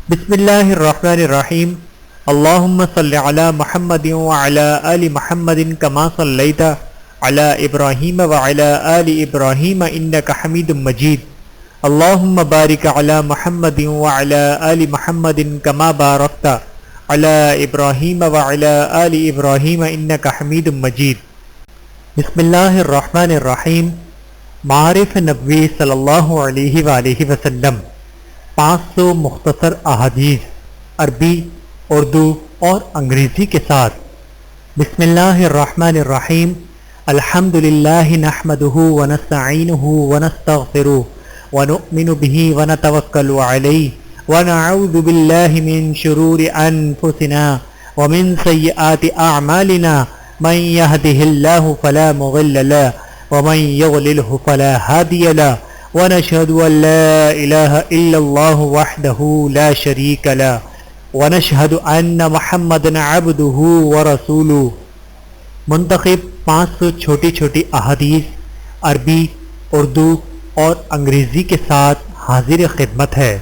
بسم اللہ الرحمن الرحیم اللہم صل علی محمد وعلی آل محمد کما صلیت علی ابراہیم وعلی آل ابراہیم انک حمید مجید اللہم بارک علی محمد وعلی آل محمد کما بارکت علی ابراہیم وعلی آل ابراہیم انک حمید مجید۔ بسم اللہ الرحمن الرحیم۔ معارف نبوی صلی اللہ علیہ وآلہ وسلم 500 مختصر احادیث عربی، اردو اور انگریزی کے ساتھ۔ بسم اللہ الرحمن الرحیم۔ الحمد للہ نحمده ونستعینه ونستغفره ونؤمن به ونتوکل علیہ ونعوذ باللہ من شرور انفسنا ومن سیئات اعمالنا من يهده الله فلا مضل له ومن يضلله فلا هادي له ونشهد أن لا إله إلا الله وحده لا شريك له ونشهد أن محمدا عبده ورسوله۔ منتخب 500 چھوٹی چھوٹی احادیث عربی، اردو اور انگریزی کے ساتھ حاضر خدمت ہے۔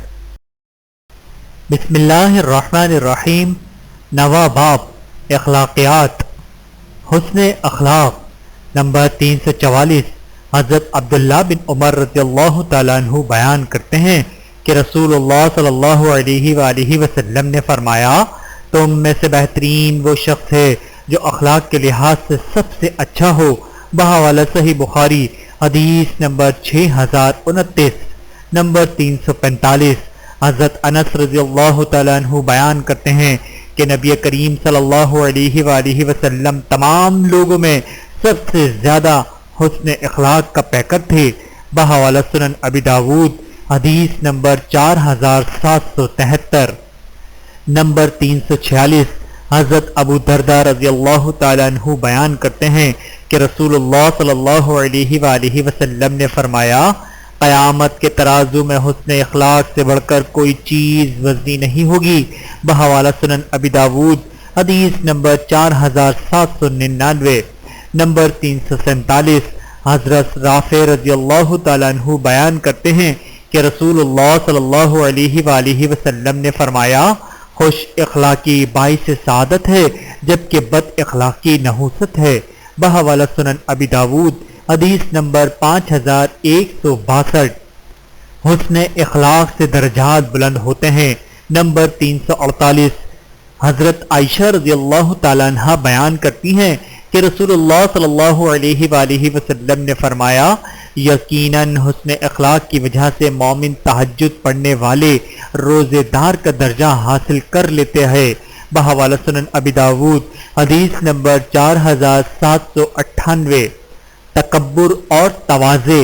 بسم اللہ الرحمن الرحیم۔ نواں باب اخلاقیات، حسن اخلاق، نمبر 344۔ حضرت عبداللہ بن عمر رضی اللہ تعالیٰ عنہ بیان کرتے ہیں کہ رسول اللہ صلی اللہ علیہ وآلہ وسلم نے فرمایا، تم میں سے بہترین وہ شخص ہے جو اخلاق کے لحاظ سے سب سے اچھا ہو۔ بحوالہ صحیح بخاری، حدیث نمبر 6029۔ نمبر 345۔ حضرت انس رضی اللہ تعالیٰ عنہ بیان کرتے ہیں کہ نبی کریم صلی اللہ علیہ وآلہ وسلم تمام لوگوں میں سب سے زیادہ حسن اخلاق کا پیکر تھے۔ بحوالہ سنن ابی داود، حدیث نمبر 4773۔ نمبر 346۔ حضرت ابو درداء رضی اللہ تعالیٰ عنہ بیان کرتے ہیں کہ رسول اللہ صلی اللہ علیہ وآلہ وسلم نے فرمایا، قیامت کے ترازو میں حسن اخلاق سے بڑھ کر کوئی چیز وزنی نہیں ہوگی۔ بحوالہ سنن ابی داود، حدیث نمبر 4799۔ نمبر 347۔ حضرت رافع رضی اللہ تعالیٰ عنہ بیان کرتے ہیں کہ رسول اللہ صلی اللہ علیہ وآلہ وسلم نے فرمایا، خوش اخلاقی باعث سعادت ہے جبکہ بد اخلاقی نحوست ہے۔ بحوالہ سنن ابی داود، حدیث نمبر 5162۔ حسن اخلاق سے درجات بلند ہوتے ہیں۔ نمبر 348۔ حضرت عائشہ رضی اللہ تعالیٰ عنہ بیان کرتی ہیں کہ رسول اللہ صلی اللہ علیہ وآلہ وسلم نے فرمایا، یقیناً حسن اخلاق کی وجہ سے مومن تہجد پڑھنے والے روزے دار کا درجہ حاصل کر لیتے ہیں۔ بحوالہ سنن ابی داود، حدیث نمبر 4798۔ تکبر اور تواضع،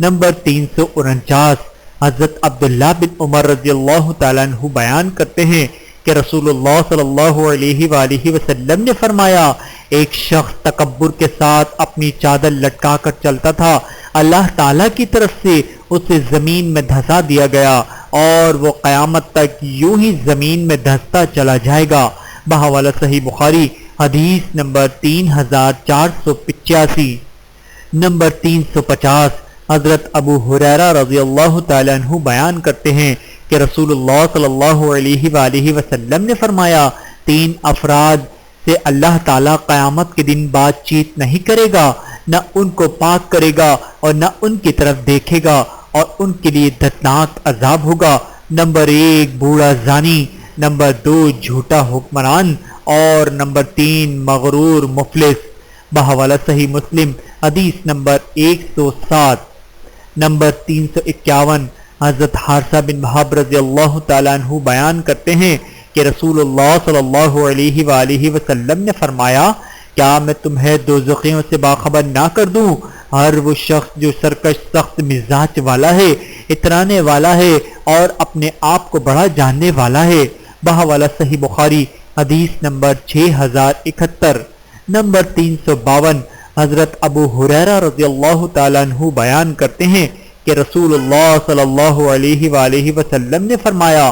نمبر 349۔ حضرت عبداللہ بن عمر رضی اللہ تعالیٰ عنہ بیان کرتے ہیں کہ رسول اللہ صلی اللہ علیہ وآلہ وسلم نے فرمایا، ایک شخص تکبر کے ساتھ اپنی چادر لٹکا کر چلتا تھا، اللہ تعالیٰ کی طرف سے اسے زمین میں دھسا دیا گیا اور وہ قیامت تک یوں ہی زمین میں دھستا چلا جائے گا۔ بحوالہ صحیح بخاری، حدیث نمبر 3485۔ نمبر 350۔ حضرت ابو ہریرہ رضی اللہ تعالیٰ عنہ بیان کرتے ہیں کہ رسول اللہ صلی اللہ علیہ وآلہ وسلم نے فرمایا، 3 افراد سے اللہ تعالیٰ قیامت کے دن بات چیت نہیں کرے گا، نہ ان کو پاک کرے گا اور نہ ان کی طرف دیکھے گا اور ان کے لیے دردناک عذاب ہوگا۔ نمبر 1 بوڑھا زانی، نمبر 2 جھوٹا حکمران اور نمبر 3 مغرور مفلس۔ بحوالہ صحیح مسلم، حدیث نمبر 107۔ نمبر 351۔ حضرت حارثہ بن وہب رضی اللہ تعالیٰ عنہ بیان کرتے ہیں کہ رسول اللہ صلی اللہ علیہ وآلہ وسلم نے فرمایا، کیا میں تمہیں دوزخیوں سے باخبر نہ کر دوں؟ ہر وہ شخص جو سرکش سخت مزاج والا ہے، اترانے والا ہے اور اپنے آپ کو بڑا جاننے والا ہے۔ بحوالہ صحیح بخاری، حدیث نمبر 6071۔ نمبر 352۔ حضرت ابو ہریرہ رضی اللہ تعالیٰ عنہ بیان کرتے ہیں کہ رسول اللہ صلی اللہ علیہ وآلہ وسلم نے فرمایا،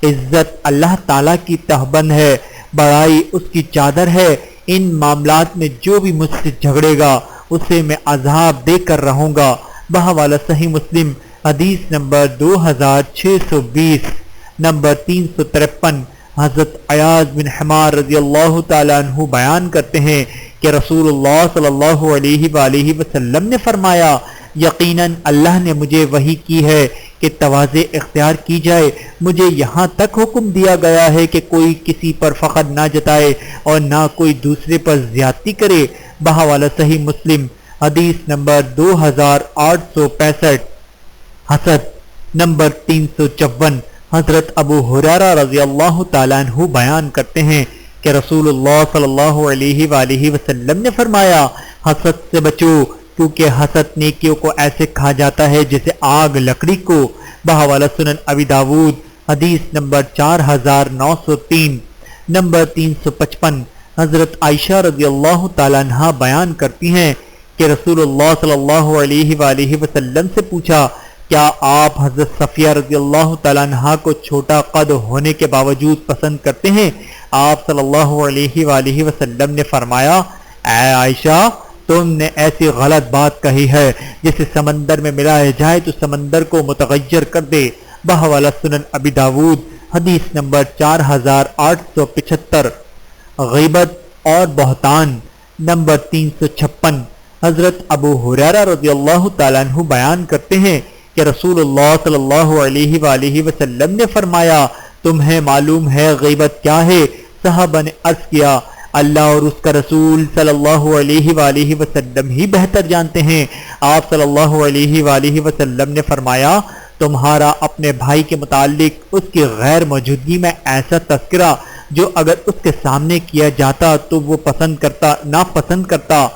عزت اللہ تعالیٰ کی تہبند ہے، بڑائی اس کی چادر ہے، ان معاملات میں جو بھی مجھ سے جھگڑے گا اسے میں عذاب دے کر رہوں گا۔ بحوالہ صحیح مسلم، حدیث نمبر 2620۔ نمبر 353 حضرت عیاض بن حمار رضی اللہ تعالیٰ عنہ بیان کرتے ہیں کہ رسول اللہ صلی اللہ علیہ وآلہ وسلم نے فرمایا یقیناً اللہ نے مجھے وحی کی ہے کہ تواضع اختیار کی جائے، مجھے یہاں تک حکم دیا گیا ہے کہ کوئی کسی پر فخر نہ جتائے اور نہ کوئی دوسرے پر زیادتی کرے۔ بحوالہ صحیح مسلم حدیث نمبر 2865۔ حسد نمبر 354 حضرت ابو ہریرہ رضی اللہ تعالیٰ عنہ بیان کرتے ہیں کہ رسول اللہ صلی اللہ علیہ وآلہ وسلم نے فرمایا حسد سے بچو کیونکہ حسد نیکیوں کو ایسے کھا جاتا ہے جیسے آگ لکڑی کو۔ بحوالہ سنن ابی داود حدیث نمبر 4903۔ نمبر 355 حضرت عائشہ رضی اللہ تعالیٰ عنہ بیان کرتی ہیں کہ رسول اللہ صلی اللہ علیہ وآلہ وسلم سے پوچھا کیا آپ حضرت صفیہ رضی اللہ تعالیٰ عنہ کو چھوٹا قد ہونے کے باوجود پسند کرتے ہیں؟ آپ صلی اللہ علیہ وآلہ وسلم نے فرمایا اے عائشہ تم نے ایسی غلط بات کہی ہے جسے سمندر میں ملایا جائے تو سمندر کو متغیر کر دے۔ بحوالہ سنن ابی داود حدیث نمبر 4875۔ غیبت اور بہتان نمبر 356 حضرت ابو ہریرہ رضی اللہ تعالیٰ عنہ بیان کرتے ہیں کہ رسول اللہ صلی اللہ علیہ وآلہ وسلم نے فرمایا تمہیں معلوم ہے غیبت کیا ہے؟ صحابہ نے عرض کیا اللہ اور اس کا رسول صلی اللہ علیہ وآلہ وسلم ہی بہتر جانتے ہیں۔ آپ صلی اللہ علیہ وآلہ وسلم نے فرمایا تمہارا اپنے بھائی کے متعلق اس کی غیر موجودگی میں ایسا تذکرہ جو اگر اس کے سامنے کیا جاتا تو وہ ناپسند کرتا۔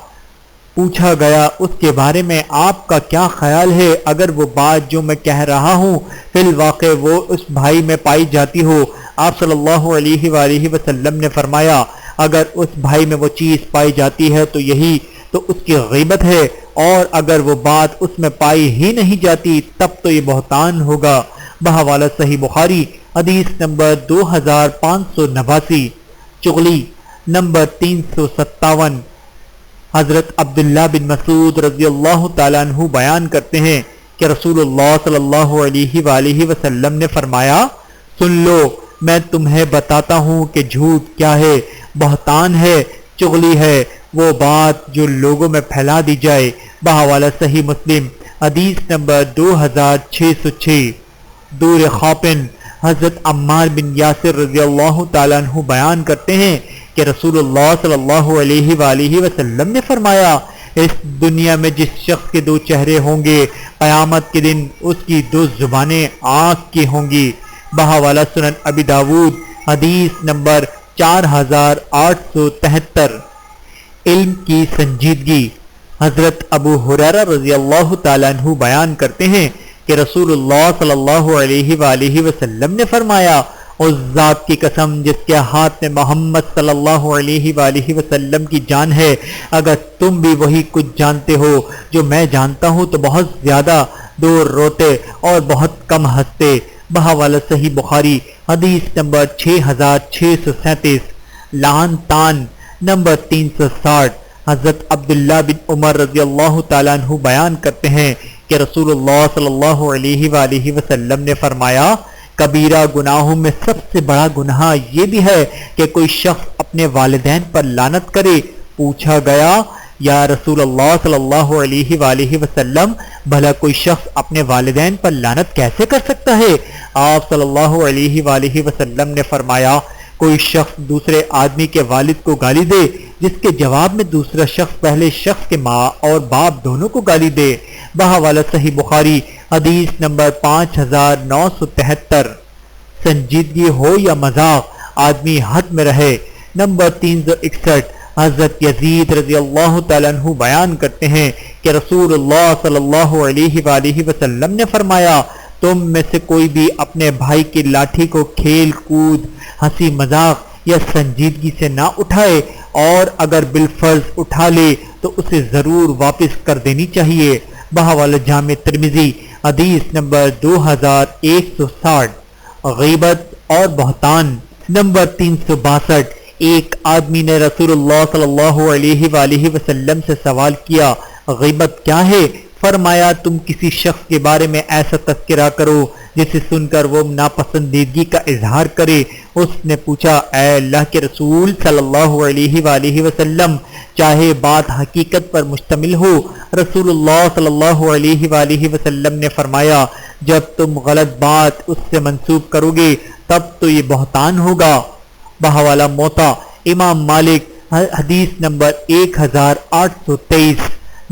پوچھا گیا اس کے بارے میں آپ کا کیا خیال ہے اگر وہ بات جو میں کہہ رہا ہوں فی الواقع وہ اس بھائی میں پائی جاتی ہو؟ آپ صلی اللہ علیہ وآلہ وسلم نے فرمایا اگر اس بھائی میں وہ چیز پائی جاتی ہے تو یہی تو اس کی غیبت ہے، اور اگر وہ بات اس میں پائی ہی نہیں جاتی تب تو یہ بہتان ہوگا۔ بحوالہ صحیح بخاری حدیث نمبر 2589۔ چغلی نمبر 357 حضرت عبداللہ بن مسعود رضی اللہ تعالیٰ عنہ بیان کرتے ہیں کہ رسول اللہ صلی اللہ علیہ وآلہ وسلم نے فرمایا سن لو میں تمہیں بتاتا ہوں کہ جھوٹ کیا ہے، بہتان ہے، چغلی ہے وہ بات جو لوگوں میں پھیلا دی جائے۔ بحوالہ صحیح مسلم حدیث نمبر 2606۔ دور خاپن حضرت عمار بن یاسر رضی اللہ تعالیٰ عنہ بیان کرتے ہیں کہ رسول اللہ صلی اللہ علیہ وآلہ وسلم نے فرمایا اس دنیا میں جس شخص کے 2 چہرے ہوں گے قیامت کے دن اس کی 2 زبانیں آنکھ کی ہوں گی۔ بحوالہ سنن ابی داود حدیث نمبر 4873۔ علم کی سنجیدگی حضرت ابو ہریرہ رضی اللہ تعالیٰ عنہ بیان کرتے ہیں کہ رسول اللہ صلی اللہ علیہ وآلہ وسلم نے فرمایا اس ذات کی قسم جس کے ہاتھ میں محمد صلی اللہ علیہ وآلہ وسلم کی جان ہے اگر تم بھی وہی کچھ جانتے ہو جو میں جانتا ہوں تو بہت زیادہ دور روتے اور بہت کم ہنستے۔ بحوالہ صحیح بخاری حدیث نمبر 6637۔ لعن تان نمبر 360 حضرت عبداللہ بن عمر رضی اللہ تعالیٰ عنہ بیان کرتے ہیں کہ رسول اللہ صلی اللہ علیہ وآلہ وسلم نے فرمایا کبیرہ گناہوں میں سب سے بڑا گناہ یہ بھی ہے کہ کوئی شخص اپنے والدین پر لعنت کرے۔ پوچھا گیا یا رسول اللہ صلی اللہ علیہ وآلہ وسلم بھلا کوئی شخص اپنے والدین پر لعنت کیسے کر سکتا ہے؟ آپ صلی اللہ علیہ وآلہ وسلم نے فرمایا کوئی شخص دوسرے آدمی کے والد کو گالی دے جس کے جواب میں دوسرا شخص پہلے شخص کے ماں اور باپ دونوں کو گالی دے۔ بحوالہ صحیح بخاری حدیث نمبر 5973۔ سنجیدگی ہو یا مذاق آدمی حد میں رہے۔ نمبر 361 حضرت یزید رضی اللہ تعالیٰ عنہ بیان کرتے ہیں کہ رسول اللہ صلی اللہ علیہ وآلہ وسلم نے فرمایا تم میں سے کوئی بھی اپنے بھائی کی لاٹھی کو کھیل کود ہنسی مذاق یا سنجیدگی سے نہ اٹھائے اور اگر بالفرض اٹھا لے تو اسے ضرور واپس کر دینی چاہیے۔ بحوالہ جامع ترمذی حدیث نمبر 2160۔ غیبت اور بہتان نمبر 362۔ ایک آدمی نے رسول اللہ صلی اللہ علیہ وآلہ وسلم سے سوال کیا غیبت کیا ہے؟ فرمایا تم کسی شخص کے بارے میں ایسا تذکرہ کرو جسے سن کر وہ ناپسندیدگی کا اظہار کرے۔ اس نے پوچھا اے اللہ کے رسول صلی اللہ علیہ وآلہ وسلم، چاہے بات حقیقت پر مشتمل ہو؟ رسول اللہ صلی اللہ علیہ وآلہ وسلم نے فرمایا جب تم غلط بات اس سے منسوب کرو گے تب تو یہ بہتان ہوگا۔ بحوالہ موطا امام مالک حدیث نمبر 1823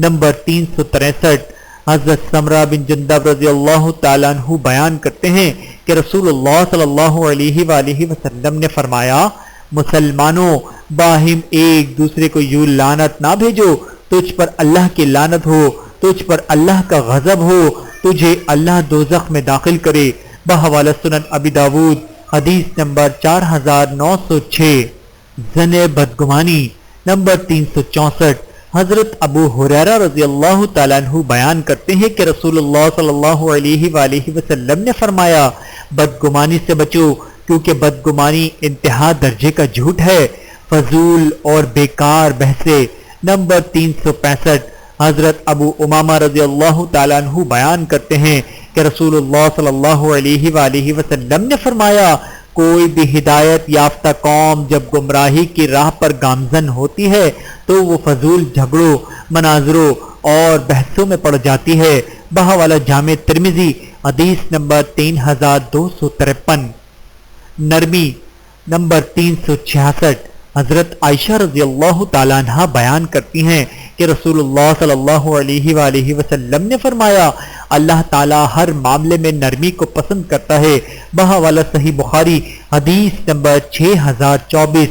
نمبر 363۔ حضرت سمرہ بن جندب رضی اللہ تعالیٰ عنہ بیان کرتے ہیں کہ رسول اللہ صلی اللہ علیہ وآلہ وسلم نے فرمایا مسلمانوں باہم ایک دوسرے کو یوں لعنت نہ بھیجو، تجھ پر اللہ کی لعنت ہو، تجھ پر اللہ کا غضب ہو، تجھے اللہ دوزخ میں داخل کرے۔ بحوالہ سنن ابی داود حدیث نمبر 4906۔ زن بدگمانی نمبر 364۔ حضرت ابو ہریرہ رضی اللہ تعالیٰ عنہ بیان کرتے ہیں کہ رسول اللہ صلی اللہ علیہ وآلہ وسلم نے فرمایا بدگمانی سے بچو کیونکہ بدگمانی انتہا درجے کا جھوٹ ہے۔ فضول اور بیکار بحثیں نمبر 365۔ حضرت ابو امامہ رضی اللہ تعالیٰ عنہ بیان کرتے ہیں کہ رسول اللہ صلی اللہ علیہ وآلہ وسلم نے فرمایا کوئی بھی ہدایت یافتہ قوم جب گمراہی کی راہ پر گامزن ہوتی ہے تو وہ فضول جھگڑوں، مناظروں اور بحثوں میں پڑ جاتی ہے۔ بحوالہ جامع ترمذی حدیث نمبر 3253۔ نرمی نمبر 366۔ حضرت عائشہ رضی اللہ تعالیٰ عنہ بیان کرتی ہیں کہ رسول اللہ صلی اللہ علیہ وآلہ وسلم نے فرمایا اللہ تعالیٰ ہر معاملے میں نرمی کو پسند کرتا ہے۔ بحوالہ صحیح بخاری حدیث نمبر 6024۔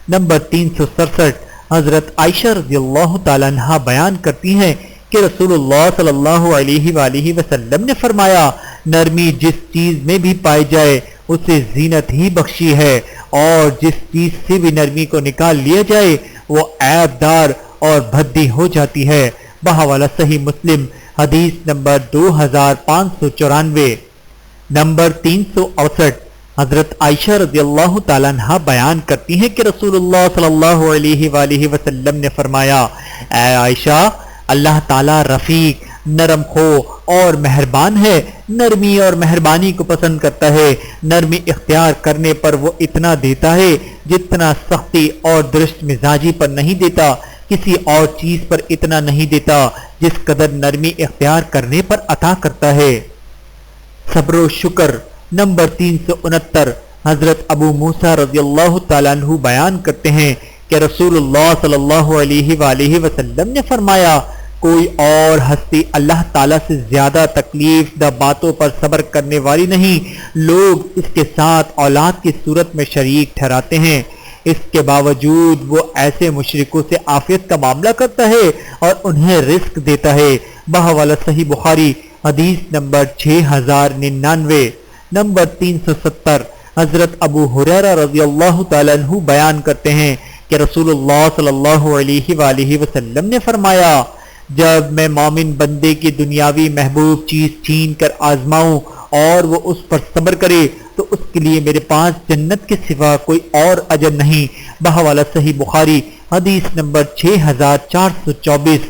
نمبر 367۔ حضرت عائشہ رضی اللہ تعالیٰ عنہ بیان کرتی ہیں کہ رسول اللہ صلی اللہ علیہ وآلہ وسلم نے فرمایا نرمی جس چیز میں بھی پائی جائے اسے زینت ہی بخشی ہے، اور جس چیز سے بھی نرمی کو نکال لیا جائے وہ عیب دار اور بھدی ہو جاتی ہے۔ بحوالہ صحیح مسلم حدیث نمبر 2594۔ نمبر 368۔ حضرت عائشہ رضی اللہ تعالیٰ عنہ بیان کرتی ہیں کہ رسول اللہ صلی اللہ علیہ وآلہ وسلم نے فرمایا اے عائشہ اللہ تعالیٰ رفیق، نرم خو اور مہربان ہے، نرمی اور مہربانی کو پسند کرتا ہے۔ نرمی اختیار کرنے پر وہ اتنا دیتا ہے جتنا سختی اور درست مزاجی پر نہیں دیتا، کسی اور چیز پر اتنا نہیں دیتا جس قدر نرمی اختیار کرنے پر عطا کرتا ہے۔ صبر و شکر نمبر 369۔ حضرت ابو موسیٰ رضی اللہ تعالیٰ عنہ بیان کرتے ہیں کہ رسول اللہ صلی اللہ علیہ وآلہ وسلم نے فرمایا کوئی اور ہستی اللہ تعالیٰ سے زیادہ تکلیف دہ باتوں پر صبر کرنے والی نہیں، لوگ اس کے ساتھ اولاد کی صورت میں شریک ٹھہراتے ہیں، اس کے باوجود وہ ایسے مشرکوں سے عافیت کا معاملہ کرتا ہے اور انہیں رزق دیتا ہے۔ بحوالہ صحیح بخاری حدیث نمبر 6099۔ نمبر 370۔ حضرت ابو ہریرہ رضی اللہ تعالیٰ عنہ بیان کرتے ہیں کہ رسول اللہ صلی اللہ علیہ وآلہ وسلم نے فرمایا جب میں مومن بندے کی دنیاوی محبوب چیز چھین کر آزماؤں اور وہ اس پر صبر کرے تو اس کے لیے میرے پاس جنت کے سوا کوئی اور اجر نہیں۔ بحوالہ صحیح بخاری حدیث نمبر 6424۔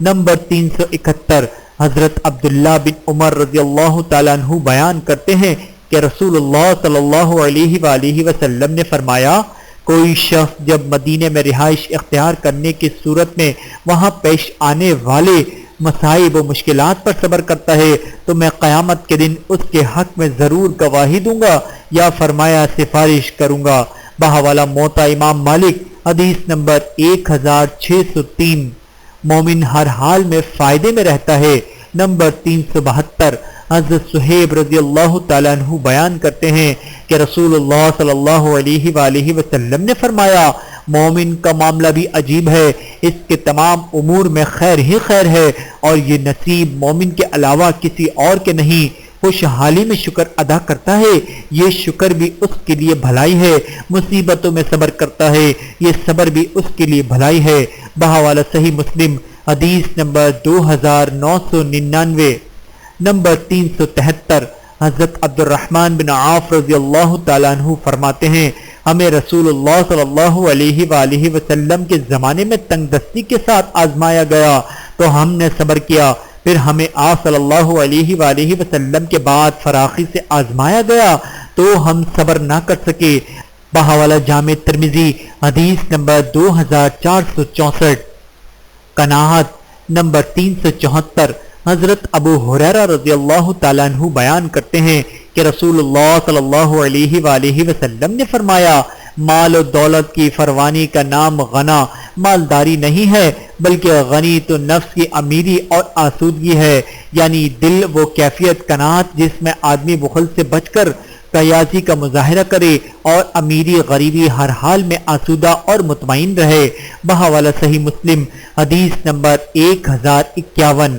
نمبر 371۔ حضرت عبداللہ بن عمر رضی اللہ تعالیٰ عنہ بیان کرتے ہیں کہ رسول اللہ صلی اللہ علیہ وآلہ وسلم نے فرمایا کوئی شخص جب مدینے میں رہائش اختیار کرنے کی صورت میں وہاں پیش آنے والے مصائب و مشکلات پر صبر کرتا ہے تو میں قیامت کے دن اس کے حق میں ضرور گواہی دوں گا یا فرمایا سفارش کروں گا۔ بحوالہ موطا امام مالک حدیث نمبر 1603۔ مومن ہر حال میں فائدے میں رہتا ہے۔ نمبر 372۔ حضرت صہیب رضی اللہ تعالیٰ عنہ بیان کرتے ہیں کہ رسول اللہ صلی اللہ علیہ وآلہ وسلم نے فرمایا مومن کا معاملہ بھی عجیب ہے، اس کے تمام امور میں خیر ہی خیر ہے اور یہ نصیب مومن کے علاوہ کسی اور کے نہیں۔ خوشحالی میں شکر ادا کرتا ہے، یہ شکر بھی اس کے لیے بھلائی ہے، مصیبتوں میں صبر کرتا ہے، یہ صبر بھی اس کے لیے بھلائی ہے۔ بحوالہ صحیح مسلم حدیث نمبر 2999۔ نمبر 373۔ حضرت عبد الرحمن بن عوف رضی اللہ تعالیٰ عنہ فرماتے ہیں ہمیں رسول اللہ صلی اللہ علیہ وآلہ وسلم کے زمانے میں تنگ دستی کے ساتھ آزمایا گیا تو ہم نے صبر کیا، پھر ہمیں آپ صلی اللہ علیہ وآلہ وسلم کے بعد فراخی سے آزمایا گیا تو ہم صبر نہ کر سکے۔ بحوالہ جامع ترمذی حدیث نمبر 2464۔ قناعت نمبر 374۔ حضرت ابو ہریرہ رضی اللہ تعالیٰ عنہ بیان کرتے ہیں کہ رسول اللہ صلی اللہ علیہ وآلہ وسلم نے فرمایا، مال و دولت کی فروانی کا نام غنا مالداری نہیں ہے، بلکہ غنی تو نفس کی امیری اور آسودگی ہے، یعنی دل وہ کیفیت قناعت جس میں آدمی بخل سے بچ کر قیاسی کا مظاہرہ کرے اور امیری غریبی ہر حال میں آسودہ اور مطمئن رہے۔ بحوالہ صحیح مسلم حدیث نمبر 1051۔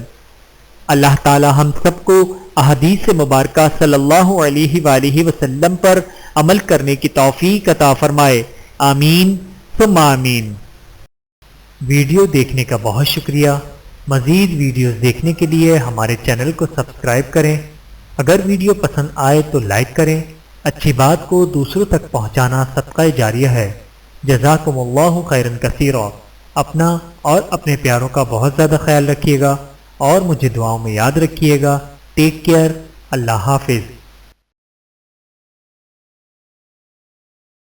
اللہ تعالی ہم سب کو احادیث مبارکہ صلی اللہ علیہ وآلہ وسلم پر عمل کرنے کی توفیق عطا فرمائے، آمین ثم آمین۔ ویڈیو دیکھنے کا بہت شکریہ۔ مزید ویڈیوز دیکھنے کے لیے ہمارے چینل کو سبسکرائب کریں۔ اگر ویڈیو پسند آئے تو لائک کریں۔ اچھی بات کو دوسروں تک پہنچانا صدقہ جاریہ ہے۔ جزاکم اللہ خیرا کثیرا۔ اپنا اور اپنے پیاروں کا بہت زیادہ خیال رکھیے گا اور مجھے دعاؤں میں یاد رکھیے گا۔ Take care. اللہ حافظ۔